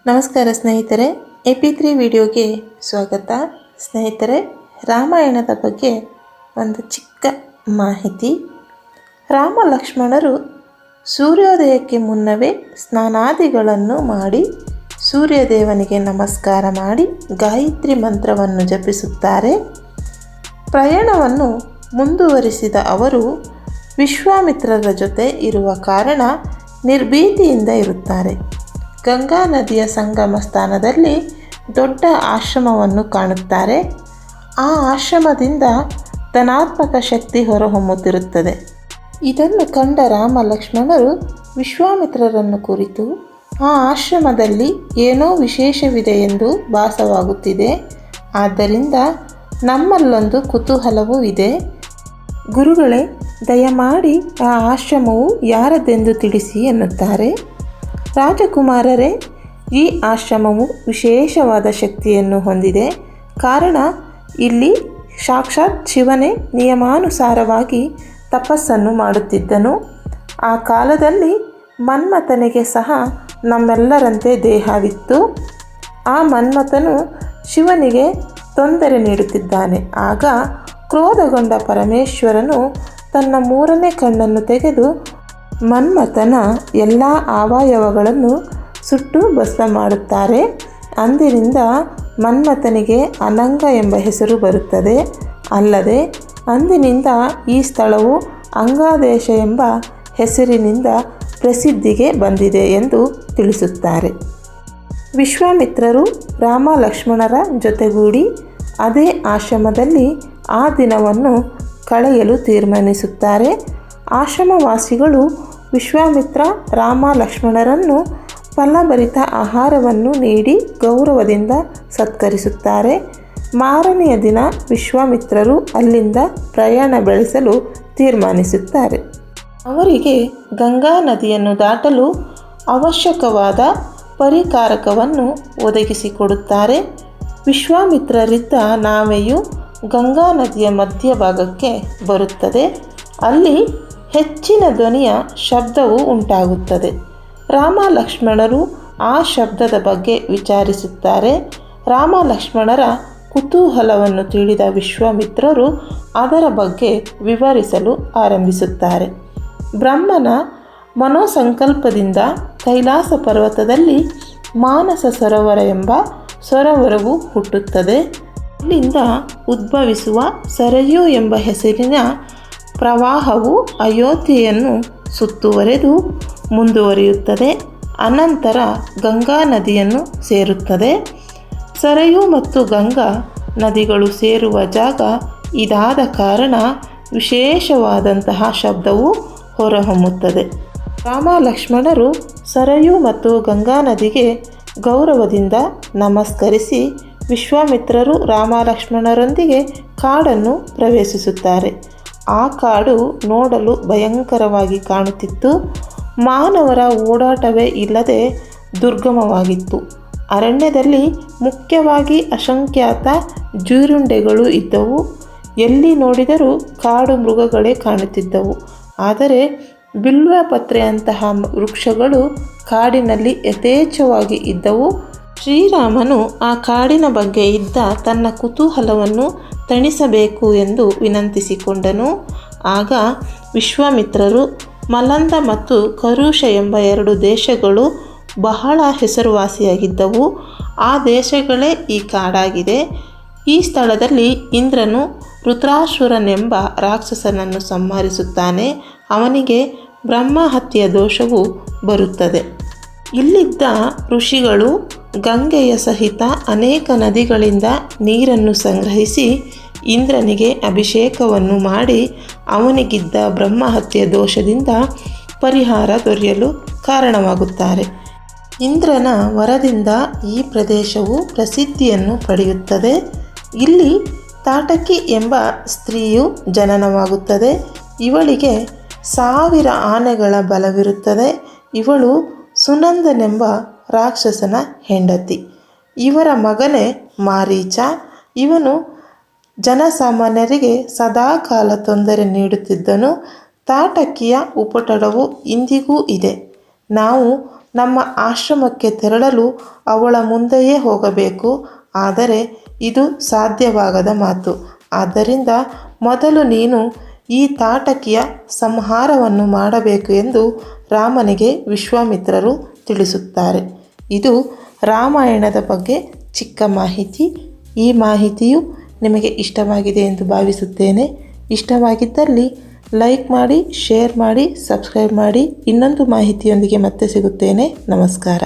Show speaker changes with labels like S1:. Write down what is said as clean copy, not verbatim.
S1: ನಮಸ್ಕಾರ ಸ್ನೇಹಿತರೆ, AP3 ವಿಡಿಯೋಗೆ ಸ್ವಾಗತ. ಸ್ನೇಹಿತರೆ, ರಾಮಾಯಣದ ಬಗ್ಗೆ ಒಂದು ಚಿಕ್ಕ ಮಾಹಿತಿ. ರಾಮ ಲಕ್ಷ್ಮಣರು ಸೂರ್ಯೋದಯಕ್ಕೆ ಮುನ್ನವೇ ಸ್ನಾನಾದಿಗಳನ್ನು ಮಾಡಿ ಸೂರ್ಯದೇವನಿಗೆ ನಮಸ್ಕಾರ ಮಾಡಿ ಗಾಯತ್ರಿ ಮಂತ್ರವನ್ನು ಜಪಿಸುತ್ತಾರೆ. ಪ್ರಯಾಣವನ್ನು ಮುಂದುವರಿಸಿದ ಅವರು ವಿಶ್ವಾಮಿತ್ರರ ಜೊತೆ ಇರುವ ಕಾರಣ ನಿರ್ಭೀತಿಯಿಂದ ಇರುತ್ತಾರೆ. ಗಂಗಾ ನದಿಯ ಸಂಗಮ ಸ್ಥಾನದಲ್ಲಿ ದೊಡ್ಡ ಆಶ್ರಮವನ್ನು ಕಾಣುತ್ತಾರೆ. ಆ ಆಶ್ರಮದಿಂದ ಧನಾತ್ಮಕ ಶಕ್ತಿ ಹೊರಹೊಮ್ಮುತ್ತಿರುತ್ತದೆ. ಇದನ್ನು ಕಂಡ ರಾಮ ಲಕ್ಷ್ಮಣರು ವಿಶ್ವಾಮಿತ್ರರನ್ನು ಕುರಿತು ಆ ಆಶ್ರಮದಲ್ಲಿ ಏನೋ ವಿಶೇಷವಿದೆ ಎಂದು ಭಾಸವಾಗುತ್ತಿದೆ. ಆದ್ದರಿಂದ ನಮ್ಮಲ್ಲೊಂದು ಕುತೂಹಲವೂ ಇದೆ. ಗುರುಗಳೇ, ದಯಮಾಡಿ ಆ ಆಶ್ರಮವು ಯಾರದೆಂದು ತಿಳಿಸಿ ಎನ್ನುತ್ತಾರೆ. ರಾಜಕುಮಾರರೇ, ಈ ಆಶ್ರಮವು ವಿಶೇಷವಾದ ಶಕ್ತಿಯನ್ನು ಹೊಂದಿದೆ. ಕಾರಣ, ಇಲ್ಲಿ ಸಾಕ್ಷಾತ್ ಶಿವನೇ ನಿಯಮಾನುಸಾರವಾಗಿ ತಪಸ್ಸನ್ನು ಮಾಡುತ್ತಿದ್ದನು. ಆ ಕಾಲದಲ್ಲಿ ಮನ್ಮಥನಿಗೆ ಸಹ ನಮ್ಮೆಲ್ಲರಂತೆ ದೇಹವಿತ್ತು. ಆ ಮನ್ಮಥನು ಶಿವನಿಗೆ ತೊಂದರೆ ನೀಡುತ್ತಿದ್ದಾನೆ. ಆಗ ಕ್ರೋಧಗೊಂಡ ಪರಮೇಶ್ವರನು ತನ್ನ ಮೂರನೇ ಕಣ್ಣನ್ನು ತೆಗೆದು ಮನ್ಮಥನ ಎಲ್ಲ ಅವಯವಗಳನ್ನು ಸುಟ್ಟು ಭಸ್ಮ ಮಾಡುತ್ತಾರೆ. ಅಂದಿನಿಂದ ಮನ್ಮಥನಿಗೆ ಅನಂಗ ಎಂಬ ಹೆಸರು ಬರುತ್ತದೆ. ಅಲ್ಲದೆ ಅಂದಿನಿಂದ ಈ ಸ್ಥಳವು ಅಂಗಾದೇಶ ಎಂಬ ಹೆಸರಿನಿಂದ ಪ್ರಸಿದ್ಧಿಗೆ ಬಂದಿದೆ ಎಂದು ತಿಳಿಸುತ್ತಾರೆ. ವಿಶ್ವಾಮಿತ್ರರು ರಾಮ ಲಕ್ಷ್ಮಣರ ಜೊತೆಗೂಡಿ ಅದೇ ಆಶ್ರಮದಲ್ಲಿ ಆ ದಿನವನ್ನು ಕಳೆಯಲು ತೀರ್ಮಾನಿಸುತ್ತಾರೆ. ಆಶ್ರಮವಾಸಿಗಳು ವಿಶ್ವಾಮಿತ್ರ ರಾಮ ಲಕ್ಷ್ಮಣರನ್ನು ಫಲಭರಿತ ಆಹಾರವನ್ನು ನೀಡಿ ಗೌರವದಿಂದ ಸತ್ಕರಿಸುತ್ತಾರೆ. ಮಾರನೆಯ ದಿನ ವಿಶ್ವಾಮಿತ್ರರು ಅಲ್ಲಿಂದ ಪ್ರಯಾಣ ಬೆಳೆಸಲು ತೀರ್ಮಾನಿಸುತ್ತಾರೆ. ಅವರಿಗೆ ಗಂಗಾ ನದಿಯನ್ನು ದಾಟಲು ಅವಶ್ಯಕವಾದ ಪರಿಕಾರಕವನ್ನು ಒದಗಿಸಿಕೊಡುತ್ತಾರೆ. ವಿಶ್ವಾಮಿತ್ರರಿದ್ದ ನಾವೆಯು ಗಂಗಾ ನದಿಯ ಮಧ್ಯಭಾಗಕ್ಕೆ ಬರುತ್ತದೆ. ಅಲ್ಲಿ ಹೆಚ್ಚಿನ ಧ್ವನಿಯ ಶಬ್ದವು ಉಂಟಾಗುತ್ತದೆ. ರಾಮ ಲಕ್ಷ್ಮಣರು ಆ ಶಬ್ದದ ಬಗ್ಗೆ ವಿಚಾರಿಸುತ್ತಾರೆ. ರಾಮ ಲಕ್ಷ್ಮಣರ ಕುತೂಹಲವನ್ನು ತಿಳಿದ ವಿಶ್ವಾಮಿತ್ರರು ಅದರ ಬಗ್ಗೆ ವಿವರಿಸಲು ಆರಂಭಿಸುತ್ತಾರೆ. ಬ್ರಹ್ಮನ ಮನೋಸಂಕಲ್ಪದಿಂದ ಕೈಲಾಸ ಪರ್ವತದಲ್ಲಿ ಮಾನಸ ಸರೋವರ ಎಂಬ ಸರೋವರವು ಹುಟ್ಟುತ್ತದೆ. ಇಲ್ಲಿಂದ ಉದ್ಭವಿಸುವ ಸರಯೂ ಎಂಬ ಹೆಸರಿನ ಪ್ರವಾಹವು ಅಯೋಧ್ಯೆಯನ್ನು ಸುತ್ತುವರೆದು ಮುಂದುವರಿಯುತ್ತದೆ. ಅನಂತರ ಗಂಗಾ ನದಿಯನ್ನು ಸೇರುತ್ತದೆ. ಸರಯೂ ಮತ್ತು ಗಂಗಾ ನದಿಗಳು ಸೇರುವ ಜಾಗ ಇದಾದ ಕಾರಣ ವಿಶೇಷವಾದಂತಹ ಶಬ್ದವು ಹೊರಹೊಮ್ಮುತ್ತದೆ. ರಾಮ ಲಕ್ಷ್ಮಣರು ಸರಯೂ ಮತ್ತು ಗಂಗಾ ನದಿಗೆ ಗೌರವದಿಂದ ನಮಸ್ಕರಿಸಿ ವಿಶ್ವಾಮಿತ್ರರು ರಾಮ ಲಕ್ಷ್ಮಣರೊಂದಿಗೆ ಕಾಡನ್ನು ಪ್ರವೇಶಿಸುತ್ತಾರೆ. ಆ ಕಾಡು ನೋಡಲು ಭಯಂಕರವಾಗಿ ಕಾಣುತ್ತಿತ್ತು. ಮಾನವರ ಓಡಾಟವೇ ಇಲ್ಲದೆ ದುರ್ಗಮವಾಗಿತ್ತು. ಅರಣ್ಯದಲ್ಲಿ ಮುಖ್ಯವಾಗಿ ಅಸಂಖ್ಯಾತ ಜೀರುಂಡೆಗಳು ಇದ್ದವು. ಎಲ್ಲಿ ನೋಡಿದರೂ ಕಾಡು ಮೃಗಗಳೇ ಕಾಣುತ್ತಿದ್ದವು. ಆದರೆ ಬಿಲ್ವಪತ್ರೆಯಂತಹ ವೃಕ್ಷಗಳು ಕಾಡಿನಲ್ಲಿ ಯಥೇಚ್ಛವಾಗಿ ಇದ್ದವು. ಶ್ರೀರಾಮನು ಆ ಕಾಡಿನ ಬಗ್ಗೆ ಇದ್ದ ತನ್ನ ಕುತೂಹಲವನ್ನು ತಣಿಸಬೇಕು ಎಂದು ವಿನಂತಿಸಿಕೊಂಡನು. ಆಗ ವಿಶ್ವಾಮಿತ್ರರು ಮಲಂದ ಮತ್ತು ಕರುಷ ಎಂಬ 2 ದೇಶಗಳು ಬಹಳ ಹೆಸರುವಾಸಿಯಾಗಿದ್ದವು. ಆ ದೇಶಗಳೇ ಈ ಕಾಡಾಗಿದೆ. ಈ ಸ್ಥಳದಲ್ಲಿ ಇಂದ್ರನು ವೃತ್ರಾಸುರನೆಂಬ ರಾಕ್ಷಸನನ್ನು ಸಂಹರಿಸುತ್ತಾನೆ. ಅವನಿಗೆ ಬ್ರಹ್ಮಹತ್ಯೆಯ ದೋಷವು ಬರುತ್ತದೆ. ಇಲ್ಲಿದ್ದ ಋಷಿಗಳು ಗಂಗೆಯ ಸಹಿತ ಅನೇಕ ನದಿಗಳಿಂದ ನೀರನ್ನು ಸಂಗ್ರಹಿಸಿ ಇಂದ್ರನಿಗೆ ಅಭಿಷೇಕವನ್ನು ಮಾಡಿ ಅವನಿಗಿದ್ದ ಬ್ರಹ್ಮಹತ್ಯೆ ದೋಷದಿಂದ ಪರಿಹಾರ ದೊರೆಯಲು ಕಾರಣವಾಗುತ್ತಾರೆ. ಇಂದ್ರನ ವರದಿಂದ ಈ ಪ್ರದೇಶವು ಪ್ರಸಿದ್ಧಿಯನ್ನು ಪಡೆಯುತ್ತದೆ. ಇಲ್ಲಿ ತಾಟಕಿ ಎಂಬ ಸ್ತ್ರೀಯು ಜನನವಾಗುತ್ತದೆ. ಇವಳಿಗೆ 1000 ಆನೆಗಳ ಬಲವಿರುತ್ತದೆ. ಇವಳು ಸುನಂದನೆಂಬ ರಾಕ್ಷಸನ ಹೆಂಡತಿ. ಇವರ ಮಗನೇ ಮಾರೀಚ. ಇವನು ಜನಸಾಮಾನ್ಯರಿಗೆ ಸದಾಕಾಲ ತೊಂದರೆ ನೀಡುತ್ತಿದ್ದನು. ತಾಟಕಿಯ ಉಪಟಳವು ಇಂದಿಗೂ ಇದೆ. ನಾವು ನಮ್ಮ ಆಶ್ರಮಕ್ಕೆ ತೆರಳಲು ಅವಳ ಮುಂದೆಯೇ ಹೋಗಬೇಕು. ಆದರೆ ಇದು ಸಾಧ್ಯವಾಗದ ಮಾತು. ಆದ್ದರಿಂದ ಮೊದಲು ನೀನು ಈ ತಾಟಕಿಯ ಸಂಹಾರವನ್ನು ಮಾಡಬೇಕು ಎಂದು ರಾಮನಿಗೆ ವಿಶ್ವಾಮಿತ್ರರು ತಿಳಿಸುತ್ತಾರೆ. ಇದು ರಾಮಾಯಣದ ಬಗ್ಗೆ ಚಿಕ್ಕ ಮಾಹಿತಿ. ಈ ಮಾಹಿತಿಯು ನಿಮಗೆ ಇಷ್ಟವಾಗಿದೆ ಎಂದು ಭಾವಿಸುತ್ತೇನೆ. ಇಷ್ಟವಾಗಿದ್ದಲ್ಲಿ ಲೈಕ್ ಮಾಡಿ, ಶೇರ್ ಮಾಡಿ, ಸಬ್ಸ್ಕ್ರೈಬ್ ಮಾಡಿ. ಇನ್ನೊಂದು ಮಾಹಿತಿಯೊಂದಿಗೆ ಮತ್ತೆ ಸಿಗುತ್ತೇನೆ. ನಮಸ್ಕಾರ.